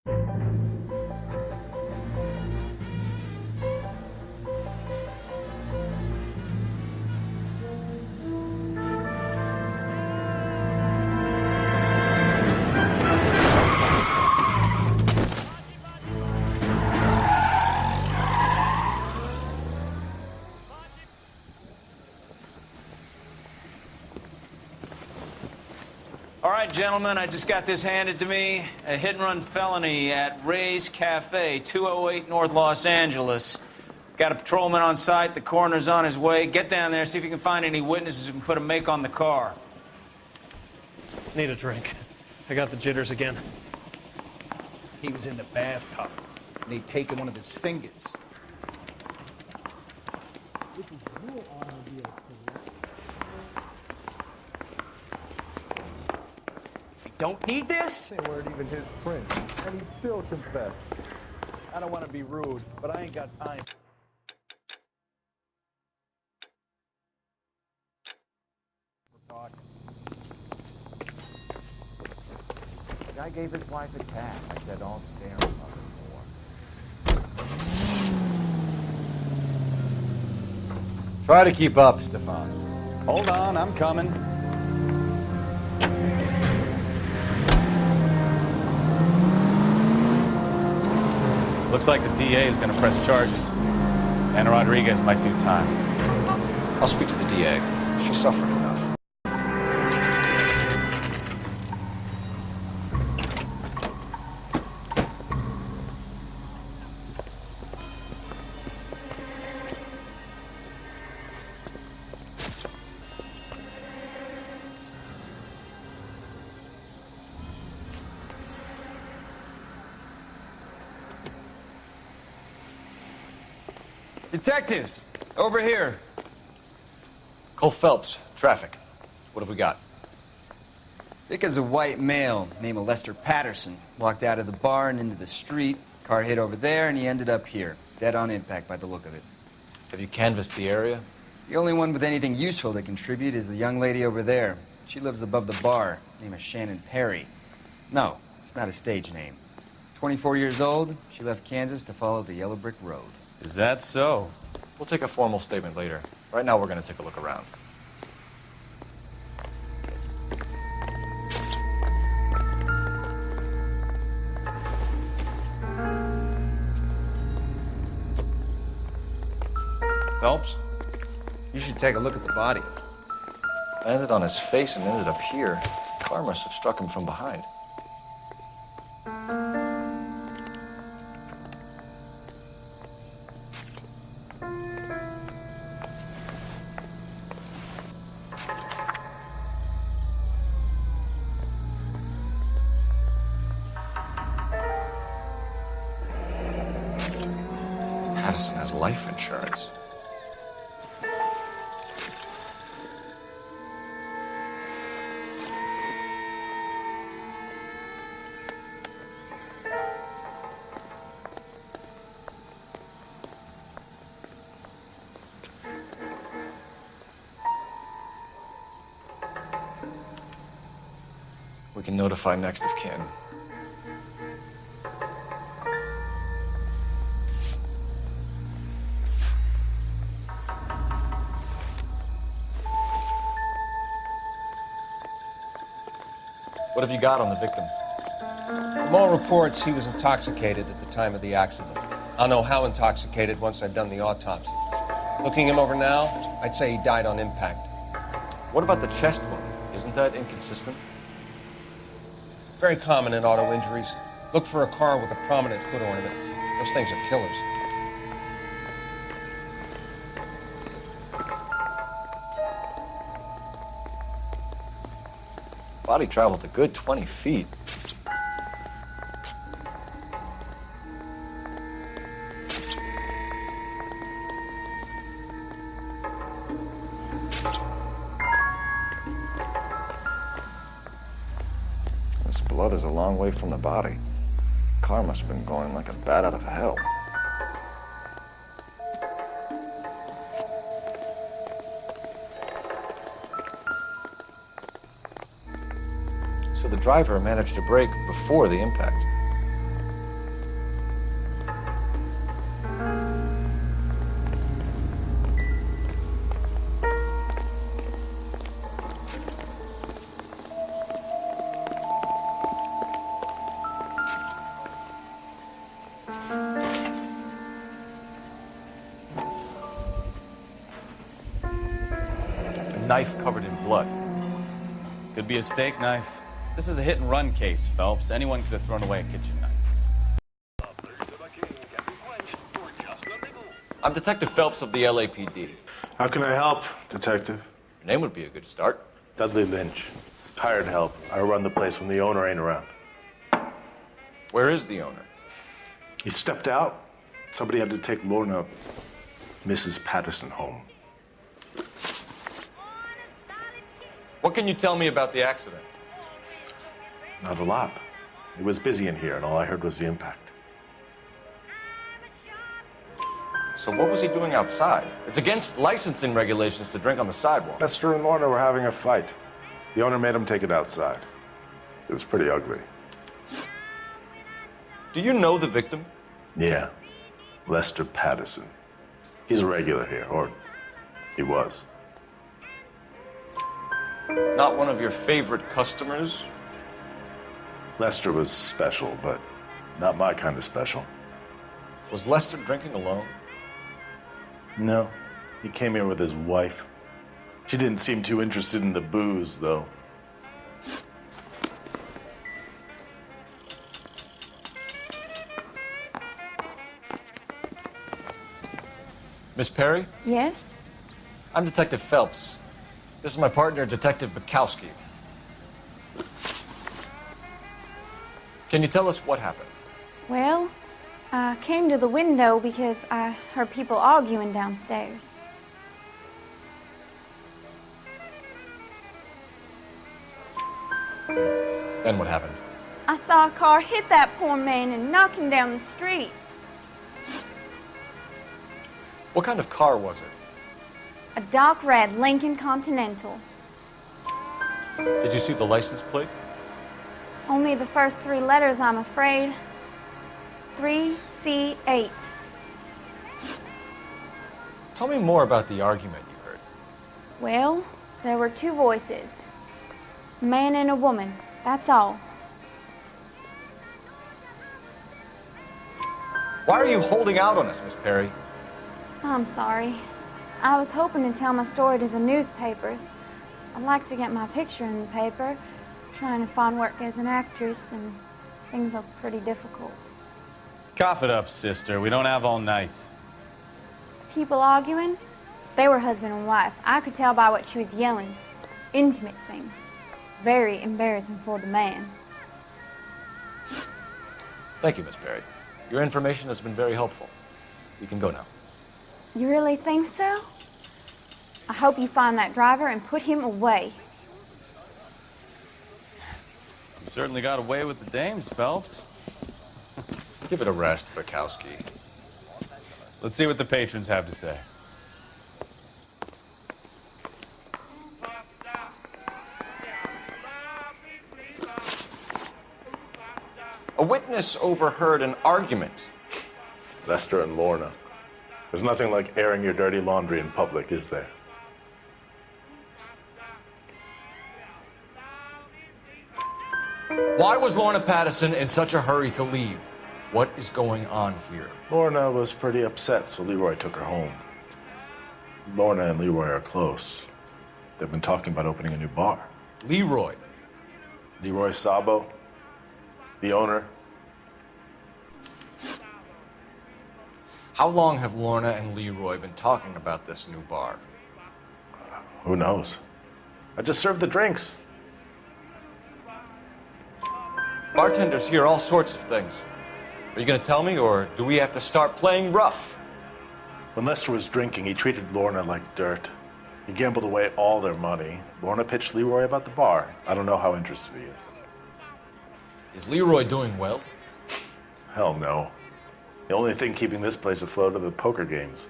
All right, gentlemen, I just got this handed to me. A hit-and-run felony at Ray's Cafe, 208 North Los Angeles. Got a patrolman on site. The coroner's on his way. Get down there, see if you can find any witnesses who can put a make on the car. Need a drink. I got the jitters again. He was in the bathtub, and they'd taken one of his fingers. Don't need this? They weren't even his prints, and he still confessed. I don't want to be rude, but I ain't got time. We're talking. The guy gave his wife a cat. I said, don't stare at her more. Try to keep up, Stefan. Hold on, I'm coming. Looks like the DA is going to press charges. And Rodriguez might do time. I'll speak to the DA. She suffered enough. Detectives, over here. Cole Phelps, traffic. What have we got? Vic is a white male named Lester Patterson. Walked out of the bar and into the street. Car hit over there, and he ended up here. Dead on impact by the look of it. Have you canvassed the area? The only one with anything useful to contribute is the young lady over there. She lives above the bar. Name is Shannon Perry. No, it's not a stage name. 24 years old, she left Kansas to follow the yellow brick road. Is that so? We'll take a formal statement later. Right now, we're going to take a look around. Phelps, you should take a look at the body. Landed on his face and ended up here. Car must have struck him from behind. Patterson has life insurance. We can notify next of kin. What have you got on the victim? From all reports, he was intoxicated at the time of the accident. I'll know how intoxicated once I've done the autopsy. Looking him over now, I'd say he died on impact. What about the chest wound? Isn't that inconsistent? Very common in auto injuries. Look for a car with a prominent hood ornament. Those things are killers. Body traveled a good 20 feet. This blood is a long way from the body. Car must have been going like a bat out of hell. So the driver managed to brake before the impact. knife covered in blood. Could be a steak knife. This is a hit-and-run case, Phelps. Anyone could have thrown away a kitchen knife. I'm Detective Phelps of the LAPD. How can I help, Detective? Your name would be a good start. Dudley Lynch. Hired help. I run the place when the owner ain't around. Where is the owner? He stepped out. Somebody had to take Lorna, Mrs. Patterson, home. What can you tell me about the accident? Not a lot. It was busy in here, and all I heard was the impact. So what was he doing outside? It's against licensing regulations to drink on the sidewalk. Lester and Lorna were having a fight. The owner made him take it outside. It was pretty ugly. Do you know the victim? Yeah. Lester Patterson. He's a regular here, or he was. Not one of your favorite customers? Lester was special, but not my kind of special. Was Lester drinking alone? No. He came here with his wife. She didn't seem too interested in the booze, though. Miss Perry? Yes? I'm Detective Phelps. This is my partner, Detective Bukowski. Can you tell us what happened? Well, I came to the window because I heard people arguing downstairs. Then what happened? I saw a car hit that poor man and knock him down the street. What kind of car was it? A dark red Lincoln Continental. Did you see the license plate? Only the first three letters, I'm afraid. 3C8. Tell me more about the argument you heard. Well, there were two voices. A man and a woman, that's all. Why are you holding out on us, Miss Perry? I'm sorry. I was hoping to tell my story to the newspapers. I'd like to get my picture in the paper. Trying to find work as an actress, and things are pretty difficult. Cough it up, sister. We don't have all night. People arguing? They were husband and wife. I could tell by what she was yelling. Intimate things. Very embarrassing for the man. Thank you, Miss Perry. Your information has been very helpful. You can go now. You really think so? I hope you find that driver and put him away. You certainly got away with the dames, Phelps. Give it a rest, Bukowski. Let's see what the patrons have to say. A witness overheard an argument. Lester and Lorna. There's nothing like airing your dirty laundry in public, is there? Why was Lorna Patterson in such a hurry to leave? What is going on here? Lorna was pretty upset, so Leroy took her home. Lorna and Leroy are close. They've been talking about opening a new bar. Leroy. Leroy Sabo, the owner. How long have Lorna and Leroy been talking about this new bar? Who knows? I just served the drinks. Bartenders hear all sorts of things. Are you going to tell me, or do we have to start playing rough? When Lester was drinking, he treated Lorna like dirt. He gambled away all their money. Lorna pitched Leroy about the bar. I don't know how interested he is. Is Leroy doing well? Hell no. The only thing keeping this place afloat are the poker games.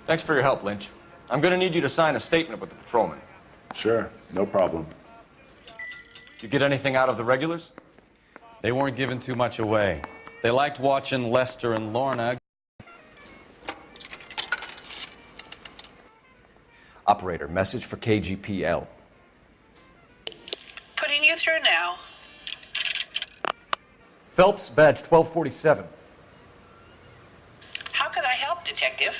Thanks for your help, Lynch. I'm going to need you to sign a statement with the patrolman. Sure, no problem. Did you get anything out of the regulars? They weren't giving too much away. They liked watching Lester and Lorna. Operator, message for KGPL. Putting you through now. Phelps, badge 1247. How could I help, Detective?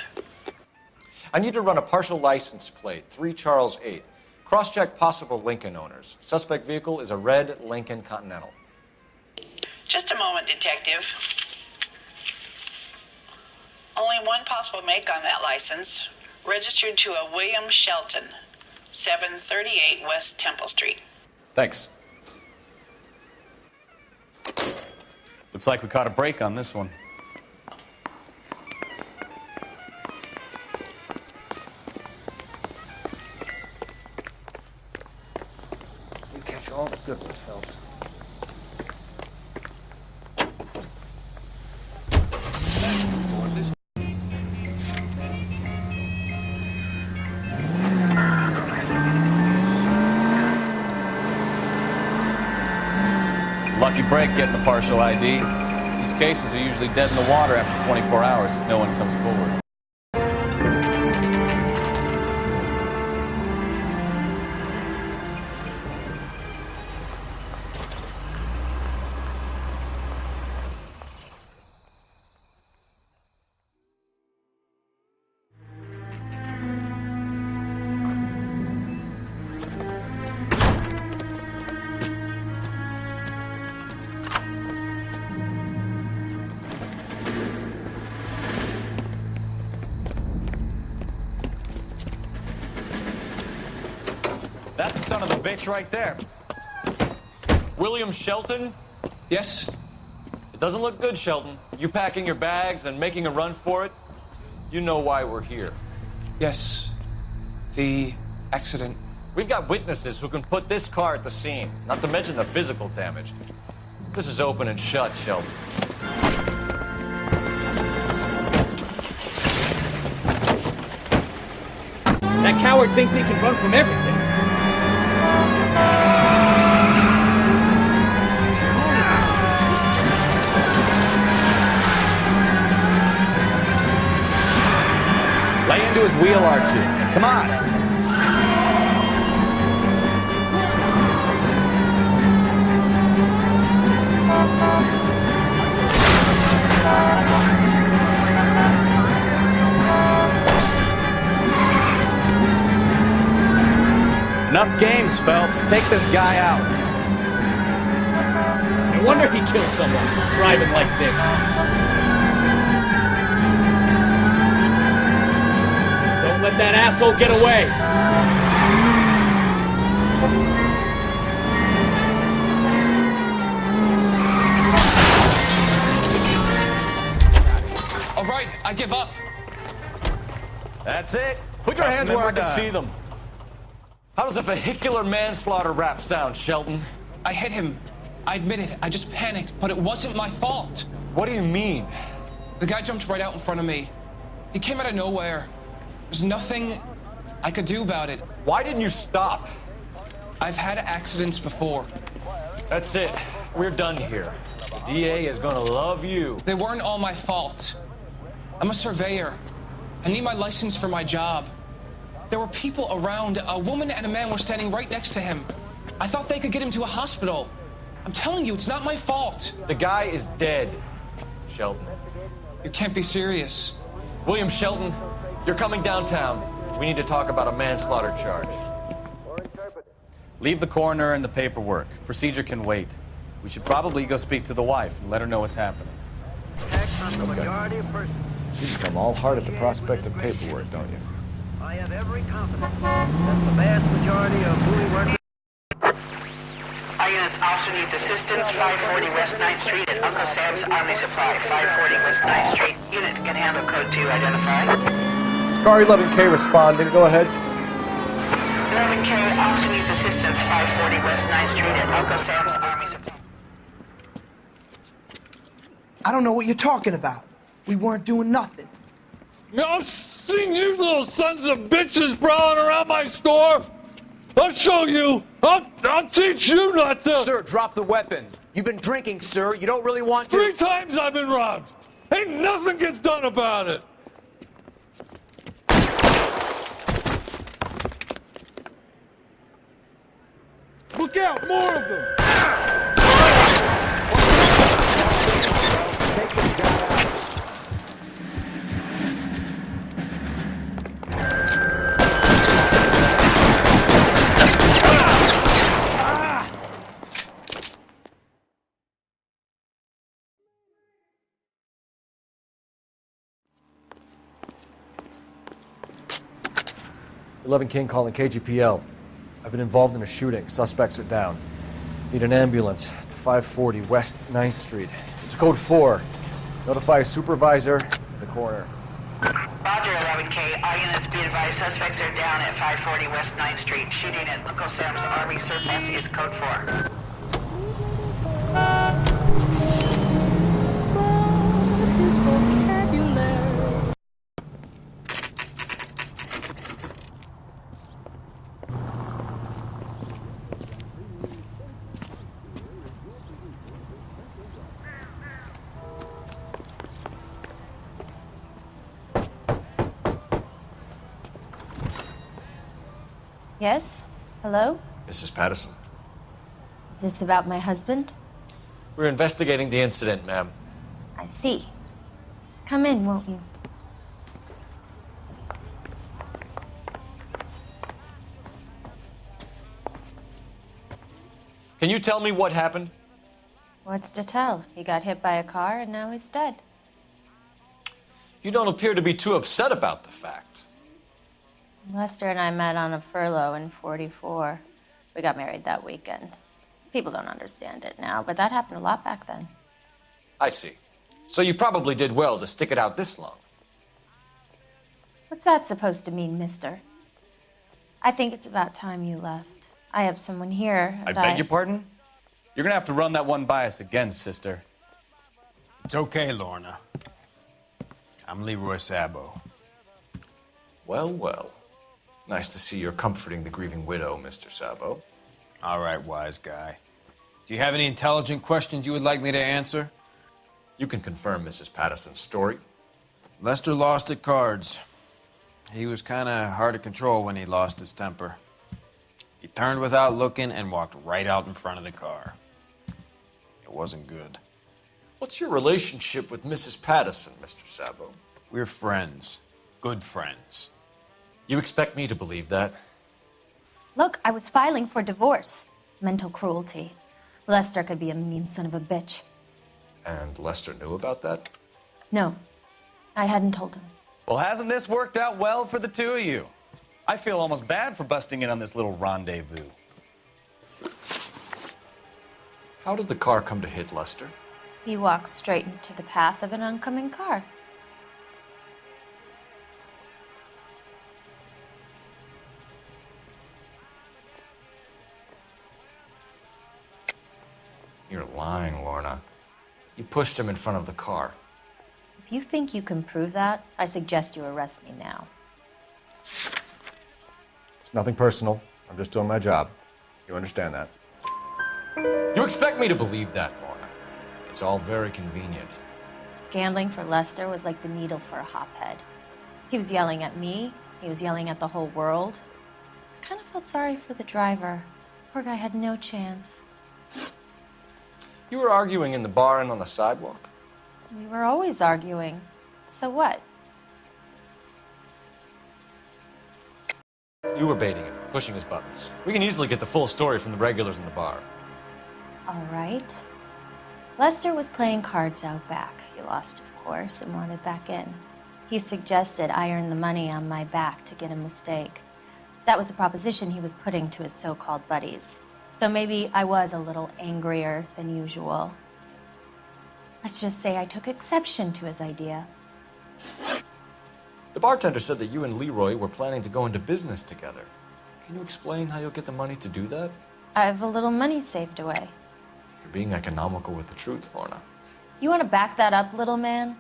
I need to run a partial license plate, 3 Charles 8. Cross-check possible Lincoln owners. Suspect vehicle is a red Lincoln Continental. Just a moment, Detective. Only one possible make on that license. Registered to a William Shelton, 738 West Temple Street. Thanks. Looks like we caught a break on this one. You catch all the good ones, Phelps. Lucky break getting the partial ID. These cases are usually dead in the water after 24 hours if no one comes forward. That's the son of a bitch right there. William Shelton? Yes? It doesn't look good, Shelton. You packing your bags and making a run for it? You know why we're here. Yes. The accident. We've got witnesses who can put this car at the scene, not to mention the physical damage. This is open and shut, Shelton. That coward thinks he can run from everything. Lay into his wheel arches. Come on. Enough games, Phelps. Take this guy out. No wonder he killed someone driving like this. Don't let that asshole get away. All right, I give up. That's it. Put your hands where I can done. see them. How does a vehicular manslaughter rap sound, Shelton? I hit him. I admit it. I just panicked, but it wasn't my fault. What do you mean? The guy jumped right out in front of me. He came out of nowhere. There's nothing I could do about it. Why didn't you stop? I've had accidents before. That's it. We're done here. The DA is gonna love you. They weren't all my fault. I'm a surveyor. I need my license for my job. There were people around. A woman and a man were standing right next to him. I thought they could get him to a hospital. I'm telling you, it's not my fault. The guy is dead, Shelton. You can't be serious. William Shelton, you're coming downtown. We need to talk about a manslaughter charge. Leave the coroner and the paperwork. Procedure can wait. We should probably go speak to the wife and let her know what's happening. You become all heart at the prospect of paperwork, don't you? I have every confidence that the vast majority of who we work with. Our unit's officer needs assistance, 540 West 9th Street at Uncle Sam's Army Supply, 540 West 9th Street. Unit can handle code 2, identify. Car 11K responding, go ahead. 11K, officer needs assistance, 540 West 9th Street at Uncle Sam's Army Supply. I don't know what you're talking about. We weren't doing nothing. I've seen you little sons of bitches prowling around my store. I'll show you. I'll teach you not to. Sir, drop the weapon. You've been drinking, sir. You don't really want to. 3 times I've been robbed. Ain't nothing gets done about it. Look out, more of them! 11 King calling KGPL. I've been involved in a shooting. Suspects are down. Need an ambulance to 540 West 9th Street. It's code 4. Notify a supervisor and the coroner. Roger, 11K. All units be advised, suspects are down at 540 West 9th Street. Shooting at Uncle Sam's Army surplus is code 4. Yes? Hello? Mrs. Patterson. Is this about my husband? We're investigating the incident, ma'am. I see. Come in, won't you? Can you tell me what happened? What's to tell? He got hit by a car and now he's dead. You don't appear to be too upset about the fact. Lester and I met on a furlough in '44. We got married that weekend. People don't understand it now, but that happened a lot back then. I see. So you probably did well to stick it out this long. What's that supposed to mean, mister? I think it's about time you left. I have someone here. I beg your pardon? You're gonna have to run that one by us again, sister. It's okay, Lorna. I'm Leroy Sabo. Well, well. Nice to see you're comforting the grieving widow, Mr. Sabo. All right, wise guy. Do you have any intelligent questions you would like me to answer? You can confirm Mrs. Patterson's story. Lester lost at cards. He was kind of hard to control when he lost his temper. He turned without looking and walked right out in front of the car. It wasn't good. What's your relationship with Mrs. Patterson, Mr. Sabo? We're friends. Good friends. You expect me to believe that? Look, I was filing for divorce. Mental cruelty. Lester could be a mean son of a bitch. And Lester knew about that? No, I hadn't told him. Well, hasn't this worked out well for the two of you? I feel almost bad for busting in on this little rendezvous. How did the car come to hit Lester? He walked straight into the path of an oncoming car. You're lying, Lorna. You pushed him in front of the car. If you think you can prove that, I suggest you arrest me now. It's nothing personal. I'm just doing my job. You understand that? You expect me to believe that, Lorna. It's all very convenient. Gambling for Lester was like the needle for a hophead. He was yelling at me. He was yelling at the whole world. I kind of felt sorry for the driver. Poor guy had no chance. You were arguing in the bar and on the sidewalk? We were always arguing. So what? You were baiting him, pushing his buttons. We can easily get the full story from the regulars in the bar. All right. Lester was playing cards out back. He lost, of course, and wanted back in. He suggested I earn the money on my back to get a mistake. That was the proposition he was putting to his so-called buddies. So maybe I was a little angrier than usual. Let's just say I took exception to his idea. The bartender said that you and Leroy were planning to go into business together. Can you explain how you'll get the money to do that? I have a little money saved away. You're being economical with the truth, Lorna. You want to back that up, little man?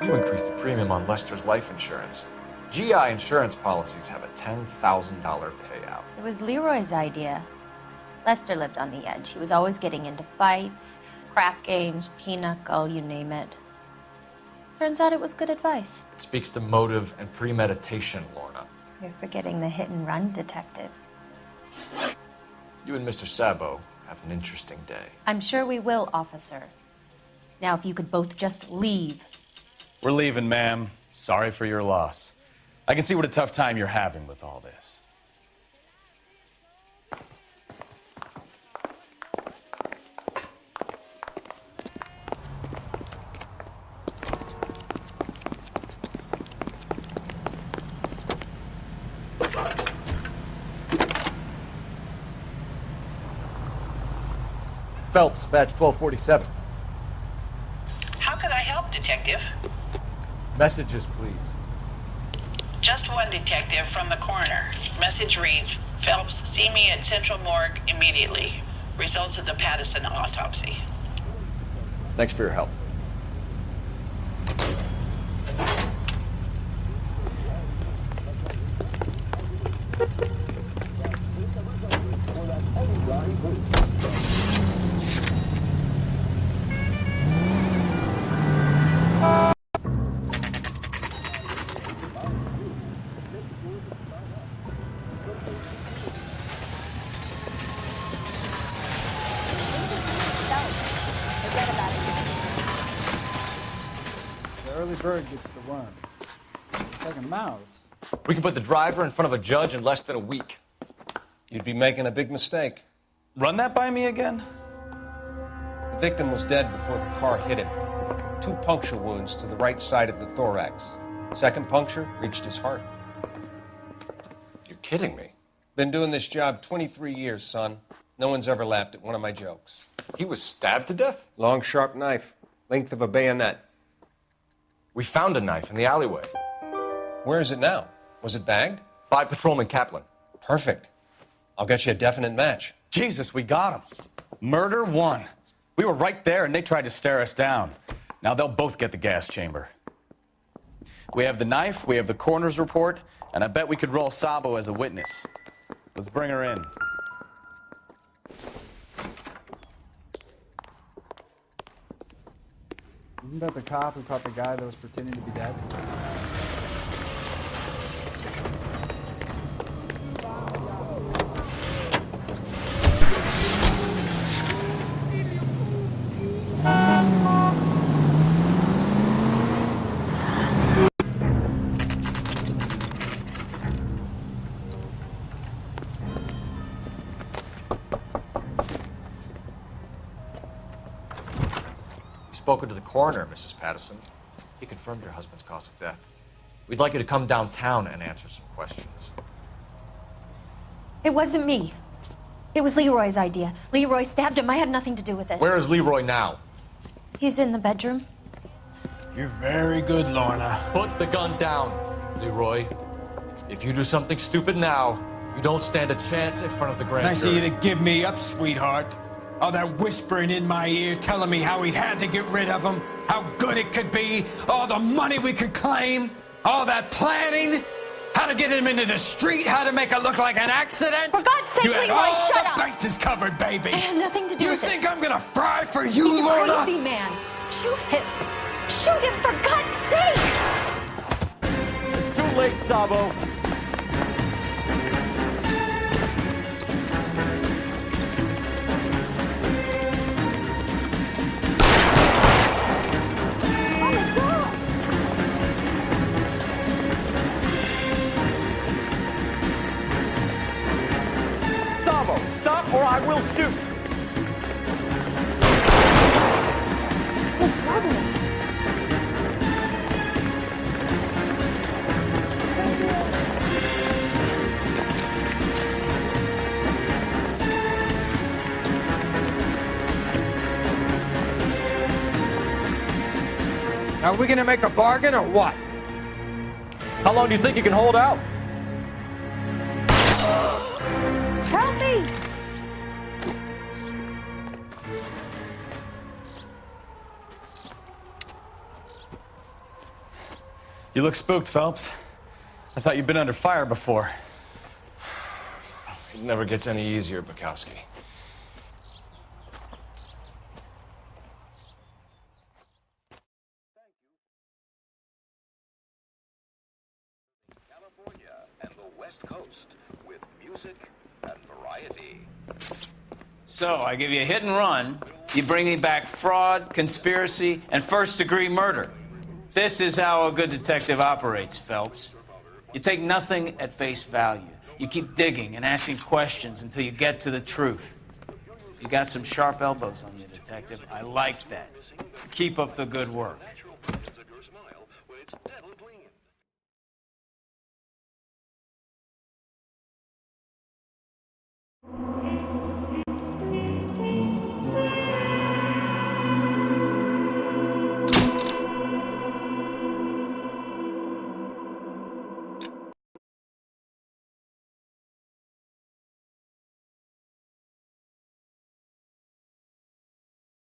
You increased the premium on Lester's life insurance. GI insurance policies have a $10,000 payout. It was Leroy's idea. Lester lived on the edge. He was always getting into fights, crap games, pinochle, you name it. Turns out it was good advice. It speaks to motive and premeditation, Lorna. You're forgetting the hit-and-run detective. You and Mr. Sabo have an interesting day. I'm sure we will, officer. Now, if you could both just leave. We're leaving, ma'am. Sorry for your loss. I can see what a tough time you're having with all this. Phelps, badge 1247. How can I help, Detective? Messages, please. Just one detective from the coroner. Message reads, Phelps, see me at Central Morgue immediately. Results of the Patterson autopsy. Thanks for your help. The early bird gets the worm. It's like a mouse. We can put the driver in front of a judge in less than a week. You'd be making a big mistake. Run that by me again? The victim was dead before the car hit him. 2 puncture wounds to the right side of the thorax. Second puncture reached his heart. You're kidding me. Been doing this job 23 years, son. No one's ever laughed at one of my jokes. He was stabbed to death? Long, sharp knife. Length of a bayonet. We found a knife in the alleyway. Where is it now? Was it bagged? By Patrolman Kaplan. Perfect. I'll get you a definite match. Jesus, we got him. Murder 1. We were right there and they tried to stare us down. Now they'll both get the gas chamber. We have the knife, we have the coroner's report, and I bet we could roll Sabo as a witness. Let's bring her in. Isn't that the cop who caught the guy that was pretending to be dead? Spoken to the coroner, Mrs. Patterson. He confirmed your husband's cause of death. We'd like you to come downtown and answer some questions. It wasn't me. It was Leroy's idea. Leroy stabbed him. I had nothing to do with it. Where is Leroy now? He's in the bedroom. You're very good, Lorna. Put the gun down, Leroy. If you do something stupid now, you don't stand a chance in front of the grand Nice jury. of you to give me up, sweetheart. All that whispering in my ear telling me how we had to get rid of him, how good it could be, all the money we could claim, all that planning, how to get him into the street, how to make it look like an accident. For God's sake, you had Leroy, all shut the up. bases covered, baby. I had nothing to do with it. You think I'm gonna fry for you, He's a Lorna? crazy man. Shoot him. Shoot him, for God's sake. It's too late, Sabo. Sabo, stop or I will shoot. Are we gonna make a bargain or what? How long do you think you can hold out? Help me! You look spooked, Phelps. I thought you'd been under fire before. It never gets any easier, Bukowski. So, I give you a hit and run, you bring me back fraud, conspiracy, and first-degree murder. This is how a good detective operates, Phelps. You take nothing at face value. You keep digging and asking questions until you get to the truth. You got some sharp elbows on you, detective. I like that. Keep up the good work.